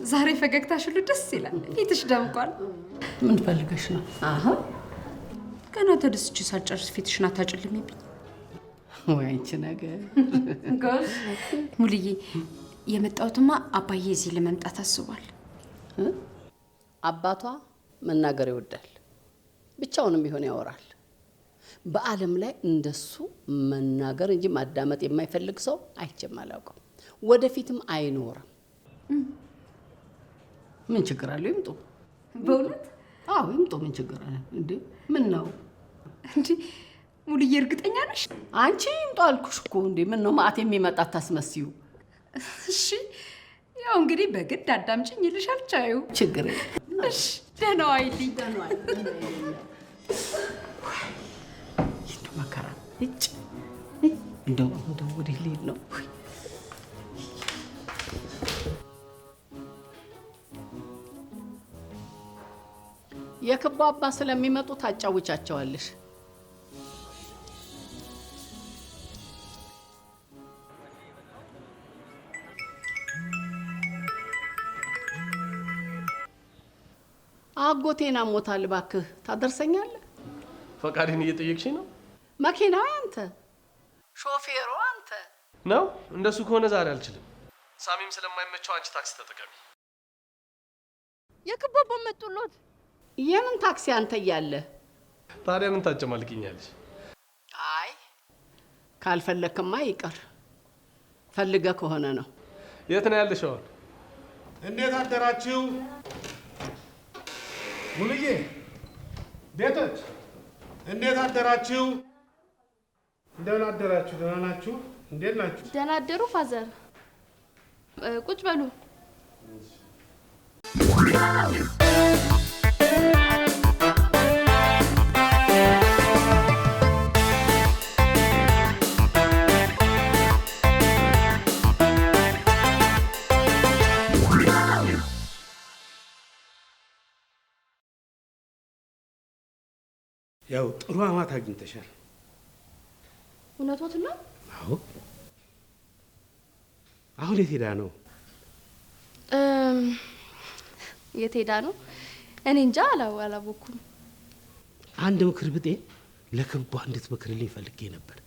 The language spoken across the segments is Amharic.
ዛሬ ፈገግታሽ ሁሉ ደስ ይላል። ፊትሽ ደምቋል። ምን ፈልገሽ ነው? አሃ ገና ተደስቼ ሳልጨርስ ፊትሽን አታጭልሚብኝ። ወይ አንቺ ነገር ጎሽ ሙልዬ፣ የመጣሁትማ አባዬ እዚህ ለመምጣት አስቧል። አባቷ መናገር ይወዳል፣ ብቻውንም ቢሆን ያወራል። በዓለም ላይ እንደሱ መናገር እንጂ ማዳመጥ የማይፈልግ ሰው አይቼም አላውቅም። ወደፊትም አይኖርም። ምን ችግር አለው? ይምጡ። በእውነት? አዎ ይምጡ። ምን ችግር አለ እንዴ? ምን ነው እንዴ? ሙልዬ እርግጠኛ ነሽ? አንቺ ይምጡ አልኩሽ እኮ። እንዴ ምን ነው ማአት የሚመጣ ታስመስዩ? እሺ ያው እንግዲህ በግድ አዳምጪኝ ይልሻል ቻዩ። ችግር የለም። እሺ ደህና ዋይልኝ። እንደው መከራ እጭ እንደው ወደ ሌል ነው። የክቡ አባ ስለሚመጡ ታጫውቻቸዋለሽ። አጎቴን አሞታል፣ እባክህ ታደርሰኛለህ? ፈቃዴን እየጠየቅሽኝ ነው? መኪናው አንተ፣ ሾፌሩ አንተ ነው? እንደሱ ከሆነ ዛሬ አልችልም። ሳሚም ስለማይመቸው አንቺ ታክሲ ተጠቀሚ። የክቡ አባ መጡሎት። የምን ታክሲ አንተ እያለ ታዲያ ምን ታጨማልቅኛለሽ? አይ ካልፈለክማ ይቀር፣ ፈልገ ከሆነ ነው። የት ነው ያለሽው? እንዴት አደራችሁ? ሙሉዬ ቤቶች እንዴት አደራችሁ? እንደምን አደራችሁ? ደህና ናችሁ? እንዴት ናችሁ? ደህና አደሩ ፋዘር። ቁጭ በሉ። ያው ጥሩ አማት አግኝተሻል። እውነቶት ነው? አዎ። አሁን የት ሄዳ ነው? የት ሄዳ ነው? እኔ እንጃ አላወኩም። አንድ ምክር ብጤ ለክቧ እንድትመክርልኝ ፈልጌ ነበር።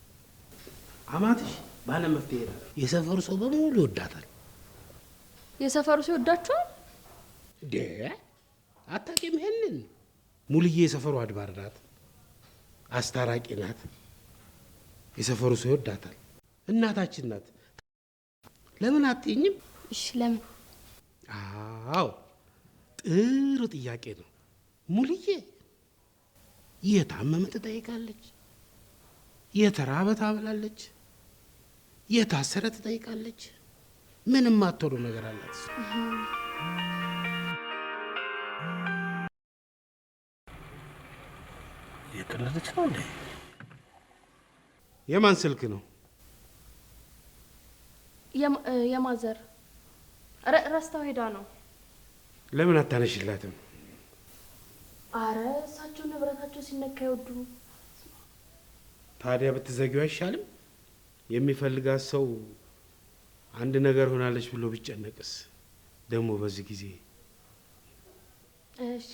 አማትሽ ባለ መፍትሄ ነው። የሰፈሩ ሰው በሙሉ ይወዳታል። የሰፈሩ ሰው ይወዳችኋል? አታውቂም? ይሄንን ሙሉዬ የሰፈሩ አድባር ናት፣ አስታራቂ ናት። የሰፈሩ ሰው ይወዳታል። እናታችን ናት። ለምን አትይኝም? እሺ ለምን? አዎ ጥሩ ጥያቄ ነው። ሙሉዬ የታመመ ትጠይቃለች፣ የተራበ ታበላለች፣ የታሰረ ትጠይቃለች። ምንም አትሆኑ ነገር አላት። የቀለደች ነው እንዴ? የማን ስልክ ነው? የማዘር ረስታው ሄዳ ነው። ለምን አታነሽላትም? አረ እሳቸው ንብረታቸው ሲነካ ይወዱ። ታዲያ ብትዘጊው አይሻልም? የሚፈልጋት ሰው አንድ ነገር ሆናለች ብሎ ቢጨነቅስ? ደግሞ በዚህ ጊዜ እሺ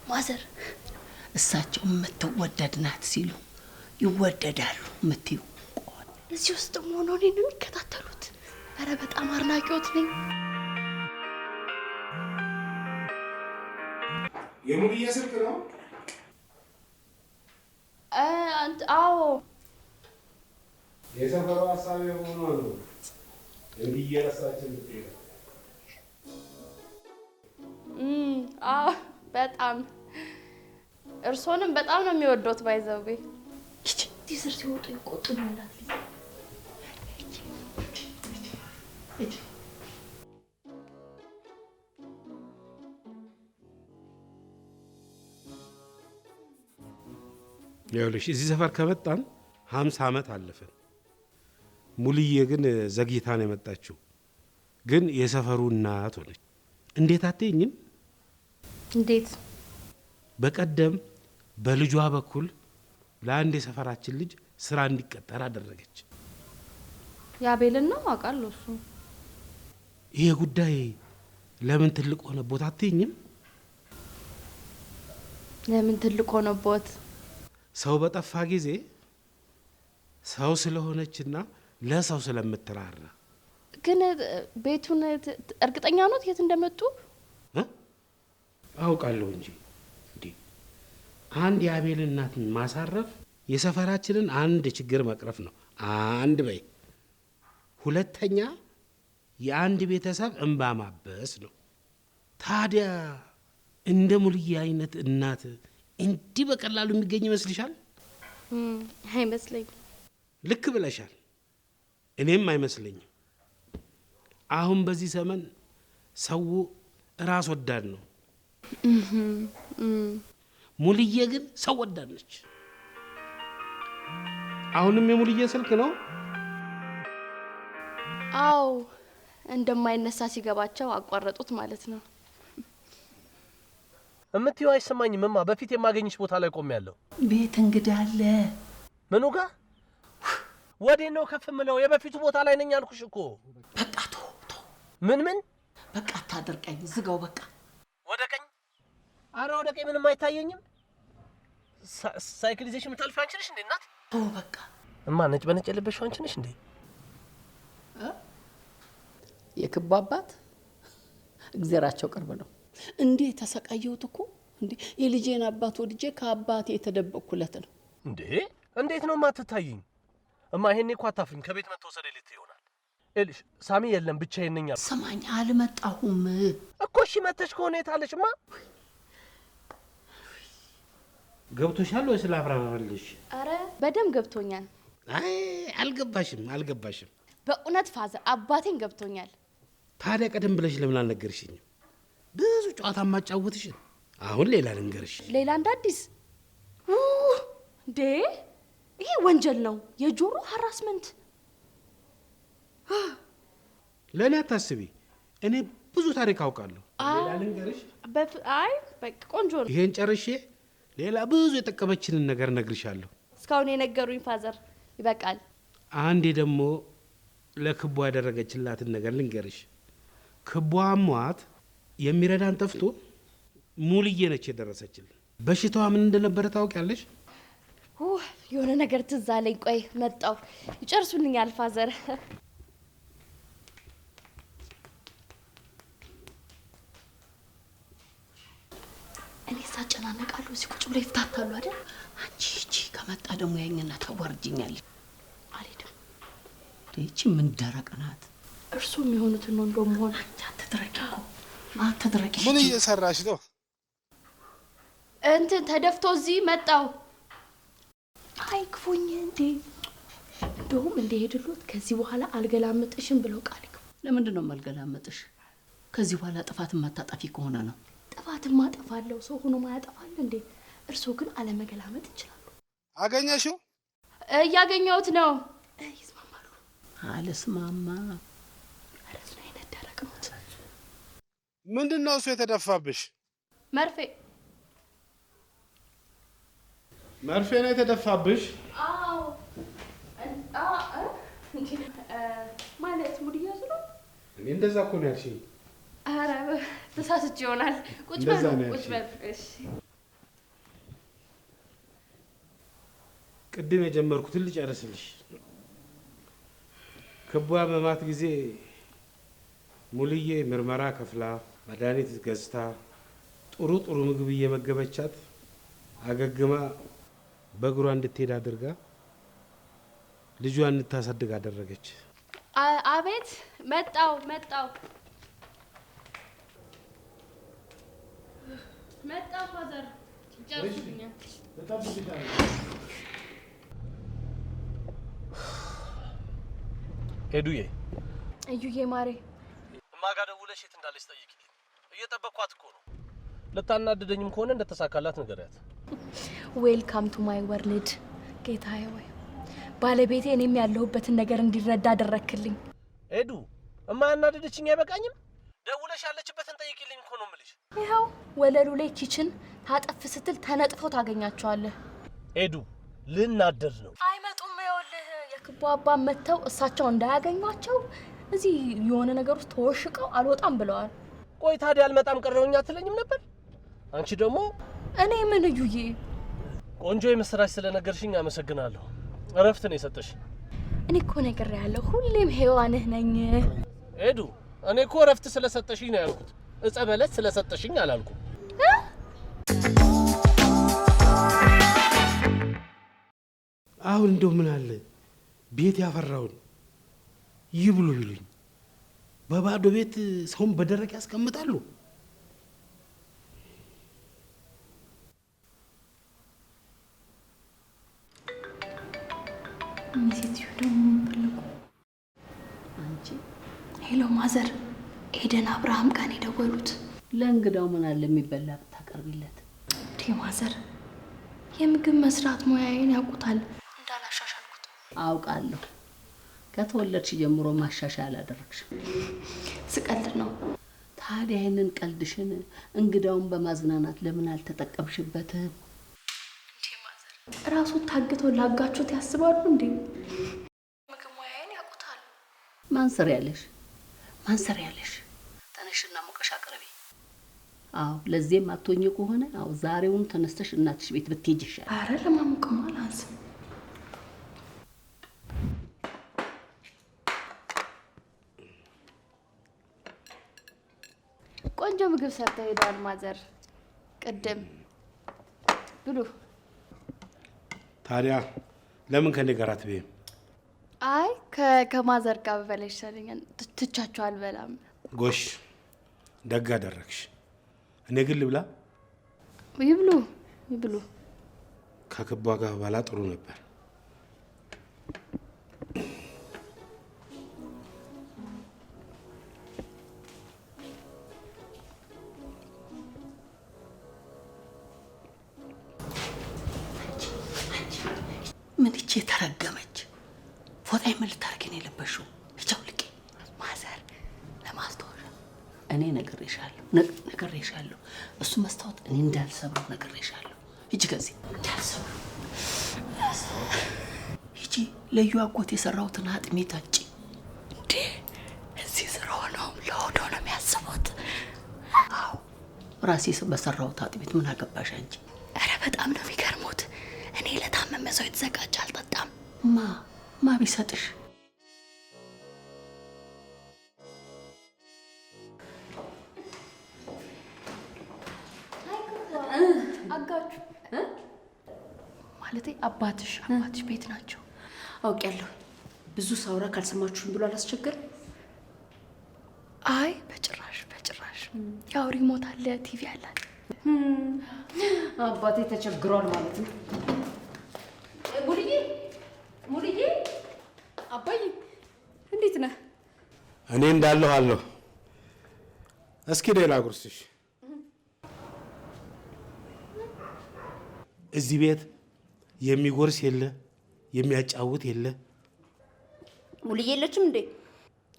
ማዘር እሳቸው የምትወደድ ናት ሲሉ ይወደዳሉ የምትዩ እዚህ ውስጥ ሆኖ እኔን ነው የሚከታተሉት። አረ በጣም አድናቂዎት ነኝ። የሙሉዬ ስልክ ነው? አዎ የሰፈሩ ሀሳብ ሆኖ ነው እንዲህ እየረሳችን ልትሄድ። በጣም እርሶንም በጣም ነው የሚወዶት። ባይዘዌ ቲስር ሲወጡ ይቆጥሉ እንዳትልኝ። ይኸውልሽ እዚህ ሰፈር ከመጣን 50 ዓመት አለፈን። ሙሉዬ ግን ዘግይታ ነው የመጣችው። ግን የሰፈሩ እናት ሆነች። እንዴት አትይኝም? እንዴት? በቀደም በልጇ በኩል ለአንድ የሰፈራችን ልጅ ስራ እንዲቀጠር አደረገች። ያቤልን ነው አውቃለሁ እሱ። ይሄ ጉዳይ ለምን ትልቅ ሆነቦት አትይኝም? ለምን ትልቅ ሆነቦት? ሰው በጠፋ ጊዜ ሰው ስለሆነችና ለሰው ስለምትራራ። ግን ቤቱን እርግጠኛ ኖት የት እንደመጡ? አውቃለሁ እንጂ እንዴ አንድ የአቤል እናትን ማሳረፍ የሰፈራችንን አንድ ችግር መቅረፍ ነው። አንድ በይ። ሁለተኛ የአንድ ቤተሰብ እንባ ማበስ ነው። ታዲያ እንደ ሙልዬ አይነት እናት እንዲህ በቀላሉ የሚገኝ ይመስልሻል? አይመስለኝም። ልክ ብለሻል። እኔም አይመስለኝም። አሁን በዚህ ዘመን ሰው ራስ ወዳድ ነው። ሙልዬ ግን ሰው ወዳድ ነች። አሁንም የሙልዬ ስልክ ነው? አዎ፣ እንደማይነሳ ሲገባቸው አቋረጡት ማለት ነው። እምትይው አይሰማኝም እማ። በፊት የማገኝሽ ቦታ ላይ ቆሜያለሁ። ቤት እንግዳ አለ። ምኑ ጋር? ወዴት ነው ከፍ ምለው? የበፊቱ ቦታ ላይ ነኝ አልኩሽ እኮ። በቃ ቶ ምን በቃ አታደርቀኝ፣ ዝጋው በቃ። ወደ ቀኝ? አረ ወደ ቀኝ ምንም አይታየኝም። ሳይክል ይዘሽ የምታልፊው አንቺ ነሽ እንዴ እናት? ቶ በቃ እማ ነጭ በነጭ የለበሽው አንቺ ነሽ እንዴ? የክቡ አባት እግዜራቸው ቅርብ ነው። እንዴ ተሰቃየሁት እኮ እንዴ! የልጄን አባት ወድጄ ከአባቴ የተደበቅኩለት ነው እንዴ። እንዴት ነው ማትታይኝ? እማ ይሄኔ እኮ አታፍሪም። ከቤት መተወሰደ ሌት ይሆናል። እልሽ ሳሚ የለም ብቻዬን ነኝ አልኩ። ሰማኝ፣ አልመጣሁም እኮ። እሺ መተሽ ከሆነ የታለሽማ? ገብቶሻል ወይ ስላብራራልሽ? አረ በደም ገብቶኛል። አይ አልገባሽም። በእውነት ፋዘር አባቴን ገብቶኛል። ታዲያ ቀደም ብለሽ ለምን አልነገርሽኝም? ብዙ ጨዋታ ማጫወትሽን። አሁን ሌላ ልንገርሽ። ሌላ እንደ አዲስ እንዴ? ይሄ ወንጀል ነው፣ የጆሮ ሀራስመንት። ለእኔ አታስቢ፣ እኔ ብዙ ታሪክ አውቃለሁ። ሌላ ልንገርሽ? አይ በቃ ቆንጆ ነው። ይሄን ጨርሼ ሌላ ብዙ የጠቀመችንን ነገር እነግርሻለሁ። እስካሁን የነገሩኝ ፋዘር ይበቃል። አንዴ ደግሞ ለክቧ ያደረገችላትን ነገር ልንገርሽ። ክቧ አሟት የሚረዳን ጠፍቶ ሙልዬ ነች የደረሰችልን። በሽታዋ ምን እንደነበረ ታውቂያለሽ? የሆነ ነገር ትዝ አለኝ። ቆይ መጣው። ይጨርሱልኛል ፋዘር። እኔ ሳጨናነቃለሁ፣ እዚህ ቁጭ ብለው ይፍታታሉ አይደል? አንቺ እቺ ከመጣ ደግሞ ያኝና ታዋርጅኛለሽ። አልሄድም። እቺ ምን ደረቅ ናት። እርሱ የሚሆኑትን ነው እንደው መሆን። አትድረቂ። ምን እየሰራሽ ነው? እንትን ተደፍቶ እዚህ መጣው። አይ ክፉኝ እንዴ! እንደውም እንደሄድሉት ከዚህ በኋላ አልገላምጥሽም ብለው ቃል ይገቡ። ለምንድን ነው የማልገላምጥሽ? ከዚህ በኋላ ጥፋት ማታጠፊ ከሆነ ነው። ጥፋትማ አጠፋለሁ፣ ሰው ሆኖ ማያጠፋል እንዴ? እርሱ ግን አለመገላመጥ ይችላሉ። አገኘሽው? እያገኘሁት ነው። ይስማማሉ? አልስማማ። አረስ ነው የነደረቅ ነው። ምንድን ነው እሱ የተደፋብሽ? መርፌ ነው የተደፋብሽ? አዎ። ማለት ሙድ እያዙ ነው። እኔ እንደዛ እኮ ነው ያልሽኝ። ኧረ ተሳስቼ ይሆናል። ቁጭ በል ቁጭ በል። እሺ ቅድም የጀመርኩትን ልጨርስልሽ። ክቧ በማት ጊዜ ሙልዬ ምርመራ ከፍላ መድኃኒት ገዝታ ጥሩ ምግብ እየመገበቻት አገግማ በእግሯ እንድትሄድ አድርጋ ልጇን እንድታሳድግ አደረገች። አቤት መጣው ፋዘር ጨርሱኛል። ሄዱዬ እዩዬ ማሬ እማጋ ደውለሽ የት እንዳለች ጠይቂልኝ። እየጠበቅኳት እኮ ነው። ልታናድደኝም ከሆነ እንደተሳካላት ንገሪያት። ዌልካም ቱ ማይ ወርልድ። ጌታዬ ወይ ባለቤቴ እኔም ያለሁበትን ነገር እንዲረዳ አደረክልኝ። ሄዱ እማ ያናደደችኝ አይበቃኝም? ደውለሽ ያለችበትን ጠይቂልኝ እኮ ነው የምልሽ። ይኸው ወለሉ ላይ ኪችን ታጠፍ ስትል ተነጥፈው ታገኛቸዋለህ። ሄዱ ልናደር ነው። አይመጡም። ይኸውልህ የክቡ አባ መተው እሳቸው እንዳያገኟቸው እዚህ የሆነ ነገር ውስጥ ተወሽቀው አልወጣም ብለዋል። ቆይ ታዲያ አልመጣም ቀረውኛ አትለኝም ነበር? አንቺ ደግሞ እኔ ምን እዩዬ፣ ቆንጆ የምስራች ስለነገርሽኝ አመሰግናለሁ። እረፍት ነው የሰጠሽ። እኔ እኮ ነግሬሃለሁ፣ ሁሌም ሔዋንህ ነኝ። ኤዱ እኔ እኮ እረፍት ስለሰጠሽኝ ነው ያልኩት፣ እጸ በለስ ስለሰጠሽኝ አላልኩም። አሁን እንደው ምን አለ ቤት ያፈራውን ይብሉ ይሉኝ፣ በባዶ ቤት ሰውን በደረቅ ያስቀምጣሉ። ሴትዮ ደግሞ ፈለጉ። አንቺ ሄሎ ማዘር፣ ኤደን አብርሃም ጋር ነው የደወሉት። ለእንግዳው ምን አለ የሚበላ ብታቀርቢለት? ማዘር የምግብ መስራት ሙያዬን ያውቁታል፣ እንዳላሻሻልኩት አውቃለሁ። ከተወለድሽ ጀምሮ ማሻሻል አላደረግሽም። ስቀልድ ነው። ታዲያ ይህንን ቀልድሽን እንግዳውን በማዝናናት ለምን አልተጠቀምሽበትም? ራሱ ታግተው ላጋቾት ያስባሉ እንዴ? ምግብ ሙያዬን ያውቁታል። ማንሰር ያለሽ ተነሽና ሞቀሽ አቅርቢ። አዎ ለዚህም አትሆኚ ከሆነ አዎ ዛሬውን ተነስተሽ እናትሽ ቤት ብትሄጂ ይሻላል። አረ ለማሞቅማ አላንስም። ቆንጆ ምግብ ሰርተው ሄደዋል ማዘር። ቅድም ብሉ። ታዲያ ለምን ከኔ ጋር አትበይም? አይ ከማዘር ጋር በበላ ይሻለኛል። ትቻቸው አልበላም። ጎሽ ደግ አደረግሽ። እኔ ግን ልብላ? ይብሉ። ከክቧ ጋር ባላ ጥሩ ነበር። ምን እቺ ተረገመች? ፎጣ ምን ልታርጊ ነው የለበሽው? እቻው ልቄ ማዘር ለማስታወሻ እኔ ነግሬሻለሁ። እሱ መስታወት እኔ እንዳልሰብረው ነግሬሻለሁ። ሂጂ ከዚህ እንዳልሰብረው ሂጂ። ለዩ አጎት የሰራሁትን አጥሜት አጭ እንዴ እዚህ ስራው ነው ለሆዶ ነው የሚያስቡት። አዎ ራሴ በሰራሁት አጥሜት ምን አገባሽ አንቺ? አረ በጣም ነው የሚገርሙት። እኔ ለታመመ ሰው የተዘጋጀ አልጠጣም። ማ ቢሰጥሽ? አጋቹ ማለቴ አባትሽ ቤት ናቸው። አውቄያለሁ። ብዙ ሳውራ ካልሰማችሁኝ ብሎ አላስቸገር? አይ በጭራሽ። ያው ሪሞት አለ፣ ቲቪ አለ። አባቴ ተቸግሯል ማለት ነው። ሙሉዬ አባዬ እንዴት ነህ? እኔ እንዳለሁ አለሁ። እስኪ ሌላ ጉርስሽ። እዚህ ቤት የሚጎርስ የለ፣ የሚያጫውት የለ። ሙሉዬ የለችም እንዴ?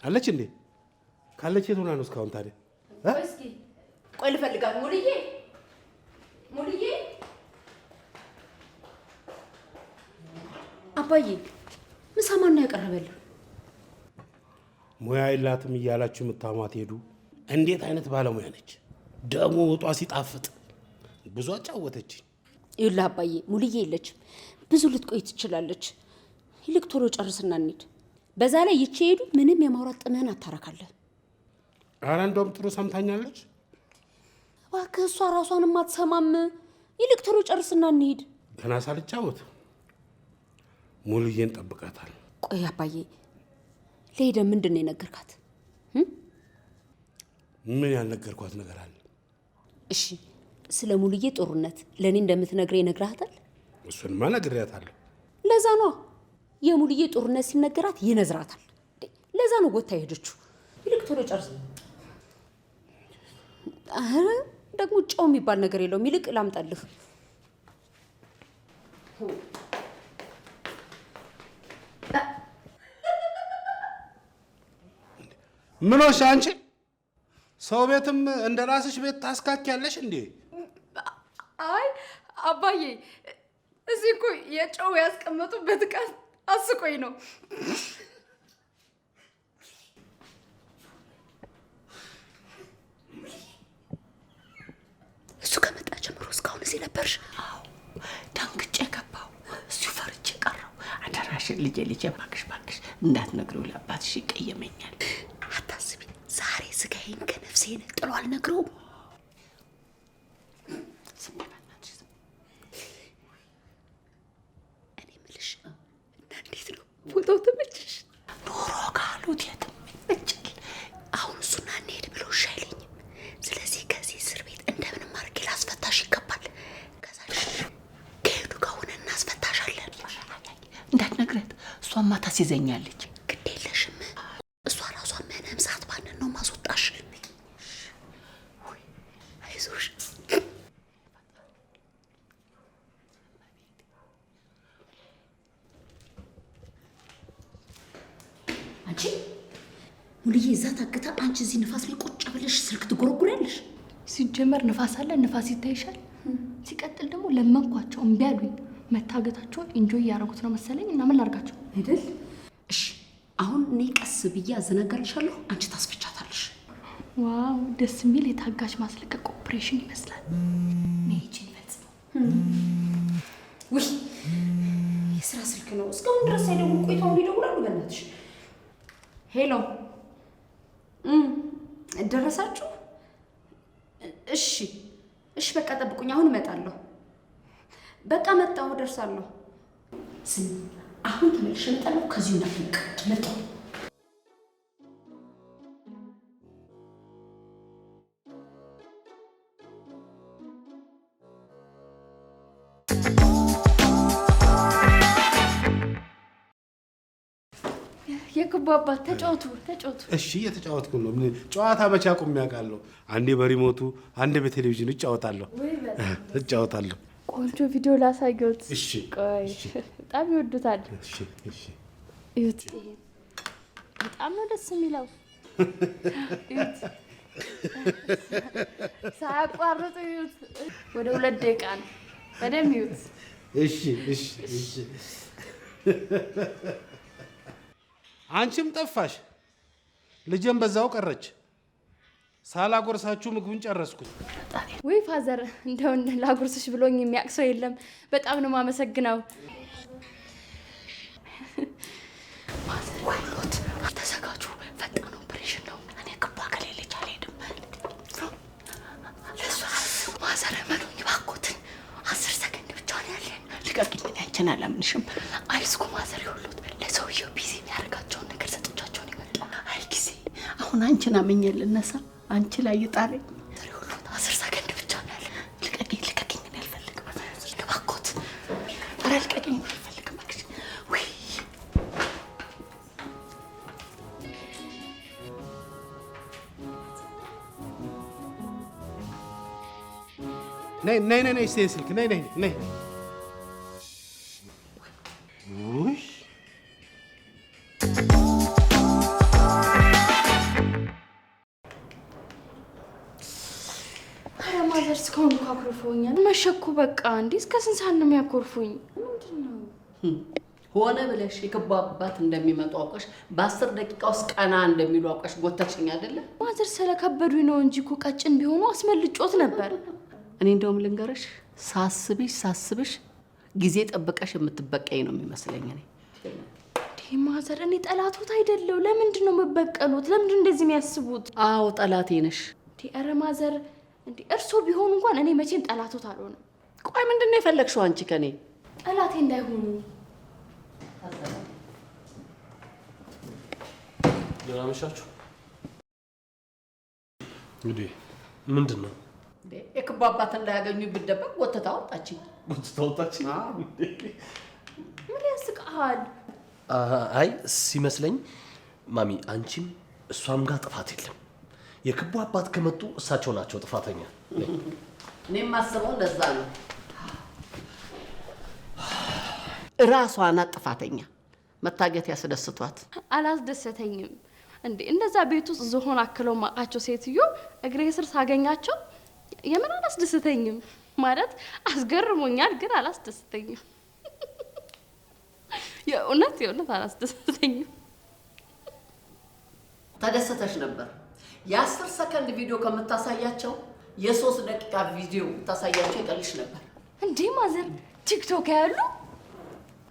አለች እንዴ? ካለች የት ሆና ነው እስካሁን ታዲያ? እስኪ ቆይ ልፈልጋት። ሙሉዬ አባዬ ምሳ ማን ነው ያቀረበልህ? ሙያ የላትም እያላችሁ የምታሟት ሄዱ። እንዴት አይነት ባለሙያ ነች! ደግሞ ወጧ ሲጣፍጥ ብዙ አጫወተችኝ። ይኸውልህ አባዬ ሙሉዬ የለችም። ብዙ ልትቆይ ትችላለች። ይልቅ ቶሎ ጨርስና እንሂድ። በዛ ላይ ይቺ ሄዱ ምንም የማውራት ጥምህን አታረካለህ። ኧረ እንደውም ጥሩ ሰምታኛለች። እባክህ እሷ ራሷን አትሰማም። ይልቅ ቶሎ ጨርስና እንሂድ። ገና ሳልጫወት ሙሉዬን ጠብቃታል። ቆይ አባዬ ለሄደን ምንድን ነው የነገርካት? ምን ያልነገርኳት ነገር አለ? እሺ ስለ ሙሉዬ ጥሩነት ለእኔ እንደምትነግረኝ ነግረሃታል? እሱንማ ነግሬያታለሁ። ለዛ ነው የሙሉዬ ጥሩነት ሲነገራት ይነዝራታል። ለዛ ነው ወታ ሄደችው። ይልቅ ቶሎ ጨርስ። አረ ደግሞ ጨው የሚባል ነገር የለውም። ይልቅ ላምጣልህ። ምን ሆንሽ አንቺ? ሰው ቤትም እንደ ራስሽ ቤት ታስካኪያለሽ እንዴ? አይ አባዬ እዚህ እኮ የጨው ያስቀመጡበት ዕቃ አስቆኝ ነው። እሱ ከመጣ ጀምሮ እስካሁን እዚህ ነበርሽ? አዎ ደንግጬ ገባሁ። እሱ ፈርቼ ቀረው። አደራሽን ልጄ እባክሽ እንዳትነግሪው ለአባትሽ ይቀየመኛል። አታስቢ፣ ዛሬ ስጋዬን ከነፍሴ ነጥሎ አልነግረውም። እኔ የምልሽ እና እንዴት ነው ቦታው ተመችሽ? ኑሮ ካሉት የትም ይመቻል። አሁን እሱና እንሄድ ብሎ እሺ አይለኝም። ስለዚህ ከዚህ እስር ቤት እንደምንም አድርጌ ላስፈታሽ ይገባል። ከዛ ከሄዱ ከሆነ እናስፈታሻለን። እንዳትነግረት፣ እሷማ ታስይዘኛለች። ግድ የለሽም፣ እሷ ራሷ ምንም ሰዓት ባንን ነው ማስወጣሽ። አይዞሽ። አንቺ ሙልዬ እዛ ታግታ፣ አንቺ እዚህ ንፋስ ላይ ቁጭ ብለሽ ስልክ ትጎረጉሪያለሽ። ሲጀመር ንፋስ አለ፣ ንፋስ ይታይሻል። ሲቀጥል ደግሞ ለመንኳቸው እምቢ አሉኝ። መታገታቸውን ኢንጆይ እያደረጉት ነው መሰለኝ እና ምን ላድርጋቸው አይደል? እሺ አሁን እኔ ቀስ ብዬ አዘናጋልሻለሁ፣ አንቺ ታስፈቻታለሽ። ዋው ደስ የሚል የታጋች ማስለቀቅ ኦፕሬሽን ይመስላል። ሜጅን ይፈጽም። ውይ የስራ ስልክ ነው። እስካሁን ድረስ ሳይደውል ቆይተው ይደውላሉ። በእናትሽ ሄሎ፣ ደረሳችሁ? እሺ እሺ፣ በቃ ጠብቁኝ፣ አሁን እመጣለሁ። በቃ መጣሁ፣ ደርሳለሁ። ስሚ፣ አሁን ተመልሼ እመጣለሁ። ከዚሁ እንዳትነቅ መጣሁ። የክቡ አባት ተጫወቱ። እሺ እየተጫወትኩ ነው። ምን ጨዋታ መቼ አቁሜ ያውቃለሁ? አንዴ በሪሞቱ አንዴ በቴሌቪዥን እጫወታለሁ። ቆንጆ ቪዲዮ ላሳየዎት። እሺ ቆይ በጣም ይወዱታል። እሺ እዩት፣ በጣም ነው ደስ የሚለው። እዩት፣ ሳያቋርጡ እዩት። ወደ 2 ደቂቃ ነው። በደምብ እዩት። እሺ አንቺም ጠፋሽ፣ ልጄም በዛው ቀረች። ሳላጎርሳችሁ ምግቡን ጨረስኩት። ወይ ፋዘር፣ እንደው ላጉርስሽ ብሎኝ የሚያውቅ ሰው የለም። በጣም ነው የማመሰግነው። ወይሎት ተዘጋጁ፣ ፈጣን ኦፕሬሽን ነው። እኔ ክቧ ከሌለች አልሄድም። ማዘር መኑኝ እባክዎትን፣ 10 ሰከንድ ብቻ ነው ያለን። ልቀቂኝ፣ አንቺን አላምንሽም። አይስኩ ማዘር፣ ይኸውልዎት ለሰውየው ቢዚ የሚያደርጋቸውን ነገር ሰጥቻቸውን ይመጣ። አይ ጊዜ አሁን አንቺን አመኘ ልነሳ፣ አንቺ ላይ ይጣለኝ። ይኸውልዎት 10 ሰከንድ ብቻ ነው ያለን። ልቀቂኝ፣ እኔ አልፈልግም። እባክዎት፣ ኧረ ልቀቂኝ፣ አልፈልግም። ውይ ነይ እስቴ ስልክ ነይ። ውይ ኧረ ማዘር እስካሁን እኮ አኩርፈውኛል። መሸኩ በቃ። እንዴ እስከ ስንት ሰዓት ነው የሚያኮርፉኝ? ምንድን ነው ሆነ ብለሽ የክቡ አባት እንደሚመጡ አውቀሽ በ10 ደቂቃ ውስጥ ቀና እንደሚሉ አውቀሽ ጎተችኝ አይደለ? ማዘር ስለከበዱኝ ነው እንጂ እኮ ቀጭን ቢሆኑ አስመልጮት ነበር። እኔ እንደውም ልንገርሽ፣ ሳስብሽ ጊዜ ጠብቀሽ የምትበቀኝ ነው የሚመስለኝ። እኔ ማዘር፣ እኔ ጠላቶት አይደለው። ለምንድን ነው የምበቀሉት? ለምንድን እንደዚህ የሚያስቡት? አዎ ጠላቴ ነሽ። ኧረ ማዘር፣ እንዴ እርሶ ቢሆኑ እንኳን እኔ መቼም ጠላቶት አልሆንም። ቆይ ምንድን ነው የፈለግሽው አንቺ ከኔ? ጠላቴ እንዳይሆኑ። ደህና መሻችሁ። እንግዲህ ምንድን ነው የክቡ አባት እንዳያገኙ ብደበቅ ጎትታ ወጣችኝ። ምን ያስቅሃል? አይ ሲመስለኝ ማሚ፣ አንቺም እሷም ጋር ጥፋት የለም። የክቡ አባት ከመጡ እሳቸው ናቸው ጥፋተኛ። እኔም ማስበው እንደዛ ነው። እራሷ ናት ጥፋተኛ። መታገት ያስደስቷት። አላስደሰተኝም። እንዴ እንደዛ ቤት ውስጥ ዝሆን አክለው ማቃቸው ሴትዮ እግሬ ስር ሳገኛቸው የምን አላስደሰተኝም። ማለት አስገርሞኛል፣ ግን አላስደሰተኝም። የእውነት አላስደሰተኝም። ተደሰተሽ ነበር። የ10 ሰከንድ ቪዲዮ ከምታሳያቸው የ3 ደቂቃ ቪዲዮ ታሳያቸው ይቀልሽ ነበር። እንዴ ማዘር ቲክቶክ ያሉ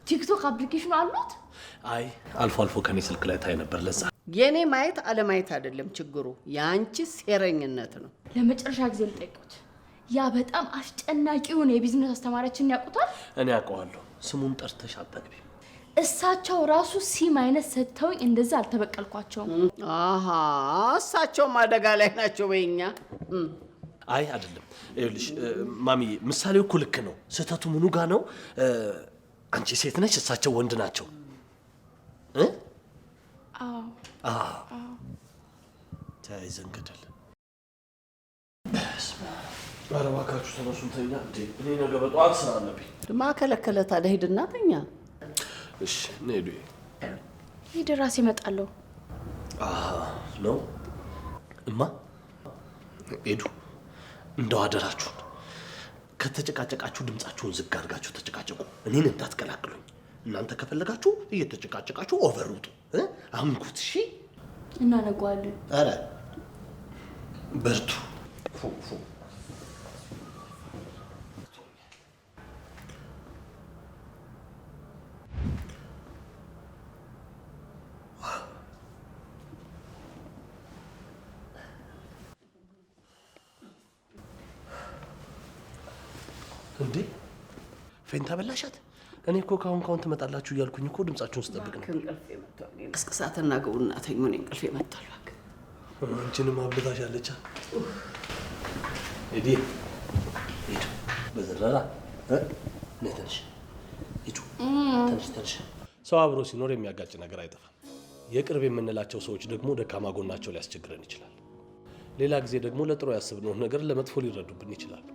ቲክቶክ አፕሊኬሽኑ አሉት? አይ አልፎ አልፎ ከኔ ስልክ ላይ ታይ ነበር። ለዛ የኔ ማየት አለማየት አይደለም ችግሩ፣ ያንቺ ሴረኝነት ነው። ለመጨረሻ ጊዜ ልጠይቁት፣ ያ በጣም አስጨናቂውን የቢዝነስ አስተማሪያችንን ያውቁታል? እኔ አውቀዋለሁ። ስሙን ጠርተሽ አጠግቢ። እሳቸው ራሱ ሲም አይነት ሰጥተውኝ እንደዛ አልተበቀልኳቸውም። አሃ እሳቸውም አደጋ ላይ ናቸው በእኛ። አይ አይደለም፣ ይኸውልሽ ማሚ ምሳሌው እኮ ልክ ነው። ስህተቱ ምኑ ጋ ነው? አንቺ ሴት ነች፣ እሳቸው ወንድ ናቸው። ተያይዘን ገደል። ኧረ እባካችሁ ተነሱ እንተኛ። እኔ ነገ በጠዋት ስራ አለብኝ። ማከለከለ ታዲያ ሂድና ተኛ። እሺ ነይዱ። ሂድ ራሴ እመጣለሁ። ነው እማ ሄዱ። እንደው አደራችሁን ከተጨቃጨቃችሁ ድምጻችሁን ዝግ አድርጋችሁ ተጨቃጨቁ። እኔን እንዳትቀላቅሉኝ። እናንተ ከፈለጋችሁ እየተጨቃጨቃችሁ ኦቨርሩጡ። አምንኩት። እሺ እናነጓለን። አረ በርቱ። እንዴ ፌንታ በላሻት? እኔ እኮ ካሁን ትመጣላችሁ እያልኩኝ እኮ ድምጻችሁን ስጠብቅ ነው። እንቅልፌ መጥቷል። ቅስቅሳትና ግቡና ተኙ። እኔ እንቅልፌ መጥቷል። እባክህ አንቺንም አብልታሻለች። ሂድ በዘራራ ነተንሽ ሂዱ። ተንሽ ሰው አብሮ ሲኖር የሚያጋጭ ነገር አይጠፋም። የቅርብ የምንላቸው ሰዎች ደግሞ ደካማ ጎናቸው ሊያስቸግረን ይችላል። ሌላ ጊዜ ደግሞ ለጥሩ ያስብነውን ነገር ለመጥፎ ሊረዱብን ይችላሉ።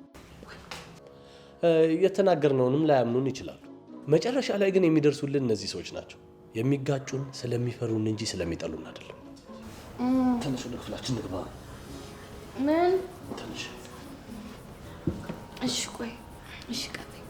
የተናገርነውንም ላያምኑን ይችላሉ። መጨረሻ ላይ ግን የሚደርሱልን እነዚህ ሰዎች ናቸው። የሚጋጩን ስለሚፈሩን እንጂ ስለሚጠሉን አይደለም። ተነሱ፣ ወደ ክፍላችን እንግባ። ምን? ተነሽ። እሺ ቆይ፣ እሺ ቀጥይ።